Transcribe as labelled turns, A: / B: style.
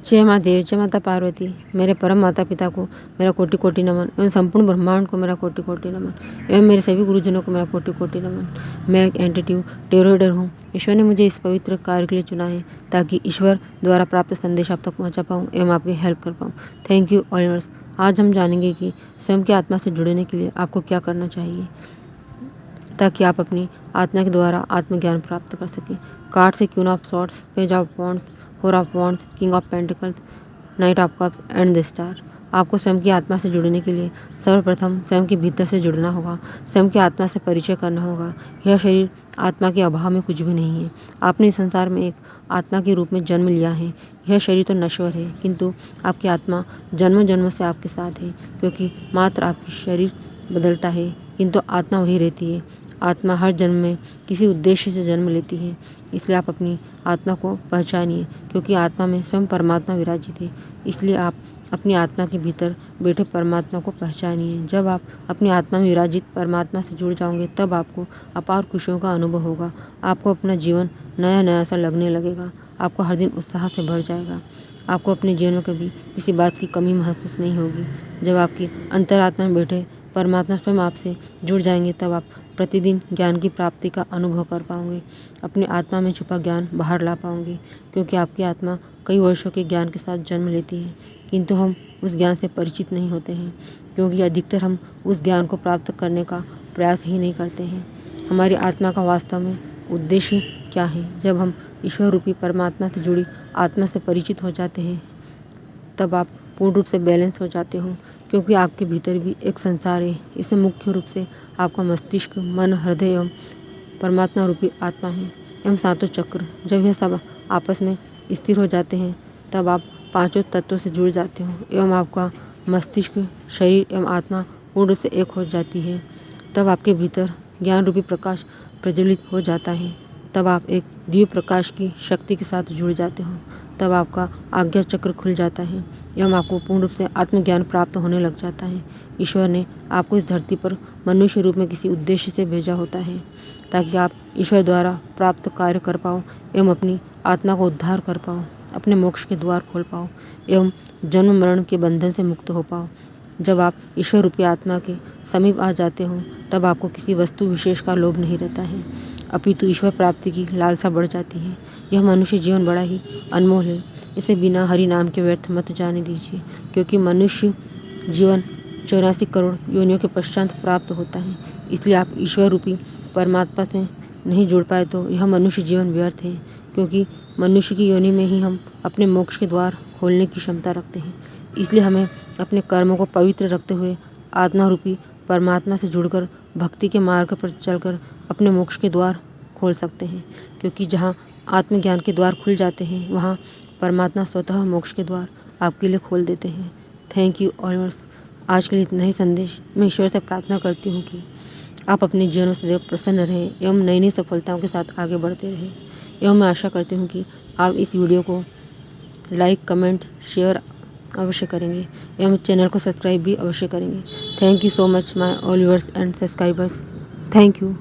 A: जय महादेव, जय माता पार्वती। मेरे परम माता पिता को मेरा कोटि कोटि नमन एवं संपूर्ण ब्रह्मांड को मेरा कोटि कोटि नमन एवं मेरे सभी गुरुजनों को मेरा कोटि कोटि नमन। मैं एक एंटिट्यूड टेरो रीडर हूँ। ईश्वर ने मुझे इस पवित्र कार्य के लिए चुना है ताकि ईश्वर द्वारा प्राप्त संदेश आप तक पहुँचा पाऊँ एवं आपकी हेल्प कर पाऊँ। Thank you all. आज हम जानेंगे कि स्वयं की आत्मा से जुड़ने के लिए आपको क्या करना चाहिए ताकि आप अपनी आत्मा के द्वारा आत्मज्ञान प्राप्त कर सकें। कार्ड से queen of swords, page of wands, four of wands, king of pentacles, night of cups and the star. आपको स्वयं की आत्मा से जुड़ने के लिए सर्वप्रथम स्वयं के भीतर से जुड़ना होगा। स्वयं की आत्मा से परिचय करना होगा। यह शरीर आत्मा के अभाव में कुछ भी नहीं है। आपने इस संसार में एक आत्मा के रूप में जन्म लिया है। यह शरीर तो नश्वर है, किंतु आपकी आत्मा जन्म जन्म से आपके साथ है, क्योंकि मात्र आपकी शरीर बदलता है किंतु आत्मा वही रहती है। आत्मा हर जन्म में किसी उद्देश्य से जन्म लेती है, इसलिए आप अपनी आत्मा को पहचानिए, क्योंकि आत्मा में स्वयं परमात्मा विराजित है। इसलिए आप अपनी आत्मा के भीतर बैठे परमात्मा को पहचानिए। जब आप अपनी आत्मा में विराजित परमात्मा से जुड़ जाओगे तब आपको अपार खुशियों का अनुभव होगा। आपको अपना जीवन नया नया सा लगने लगेगा। आपको हर दिन उत्साह से भर जाएगा। आपको अपने जीवन में कभी किसी बात की कमी महसूस नहीं होगी। जब आपकी अंतरात्मा में बैठे परमात्मा स्वयं आपसे जुड़ जाएंगे तब आप प्रतिदिन ज्ञान की प्राप्ति का अनुभव कर पाओगे। अपनी आत्मा में छुपा ज्ञान बाहर ला पाओगे, क्योंकि आपकी आत्मा कई वर्षों के ज्ञान के साथ जन्म लेती है, किंतु हम उस ज्ञान से परिचित नहीं होते हैं, क्योंकि अधिकतर हम उस ज्ञान को प्राप्त करने का प्रयास ही नहीं करते हैं। हमारी आत्मा का वास्तव में उद्देश्य क्या है? जब हम ईश्वर रूपी परमात्मा से जुड़ी आत्मा से परिचित हो जाते हैं तब आप पूर्ण रूप से बैलेंस हो जाते हो, क्योंकि आपके भीतर भी एक संसार है। इसमें मुख्य रूप से आपका मस्तिष्क, मन, हृदय एवं परमात्मा रूपी आत्मा है एवं सातों चक्र। जब यह सब आपस में स्थिर हो जाते हैं तब आप पांचों तत्वों से जुड़ जाते हो एवं आपका मस्तिष्क, शरीर एवं आत्मा पूर्ण रूप से एक हो जाती है। तब आपके भीतर ज्ञान रूपी प्रकाश प्रज्वलित हो जाता है। तब आप एक दिव्य प्रकाश की शक्ति के साथ जुड़ जाते हो। तब आपका आज्ञा चक्र खुल जाता है एवं आपको पूर्ण रूप से आत्मज्ञान प्राप्त होने लग जाता है। ईश्वर ने आपको इस धरती पर मनुष्य रूप में किसी उद्देश्य से भेजा होता है ताकि आप ईश्वर द्वारा प्राप्त कार्य कर पाओ एवं अपनी आत्मा को उद्धार कर पाओ, अपने मोक्ष के द्वार खोल पाओ एवं जन्म मरण के बंधन से मुक्त हो पाओ। जब आप ईश्वर रूपी आत्मा के समीप आ जाते हो तब आपको किसी वस्तु विशेष का लोभ नहीं रहता है, अपितु ईश्वर प्राप्ति की लालसा बढ़ जाती है। यह मनुष्य जीवन बड़ा ही अनमोल है। इसे बिना हरि नाम के व्यर्थ मत जाने दीजिए, क्योंकि मनुष्य जीवन 84 करोड़ योनियों के पश्चात प्राप्त होता है। इसलिए आप ईश्वर रूपी परमात्मा से नहीं जुड़ पाए तो यह मनुष्य जीवन व्यर्थ है, क्योंकि मनुष्य की योनि में ही हम अपने मोक्ष के द्वार खोलने की क्षमता रखते हैं। इसलिए हमें अपने कर्मों को पवित्र रखते हुए आत्मा रूपी परमात्मा से जुड़कर भक्ति के मार्ग पर चलकर अपने मोक्ष के द्वार खोल सकते हैं, क्योंकि जहाँ आत्मज्ञान के द्वार खुल जाते हैं वहाँ परमात्मा स्वतः मोक्ष के द्वार आपके लिए खोल देते हैं। Thank you all. आज के लिए इतना ही संदेश। मैं ईश्वर से प्रार्थना करती हूँ कि आप अपने जीवन में सदैव प्रसन्न रहें एवं नई नई सफलताओं के साथ आगे बढ़ते रहें। एवं मैं आशा करती हूँ कि आप इस वीडियो को लाइक, कमेंट, शेयर अवश्य करेंगे एवं चैनल को सब्सक्राइब भी अवश्य करेंगे। Thank you so much my all viewers and subscribers. Thank you.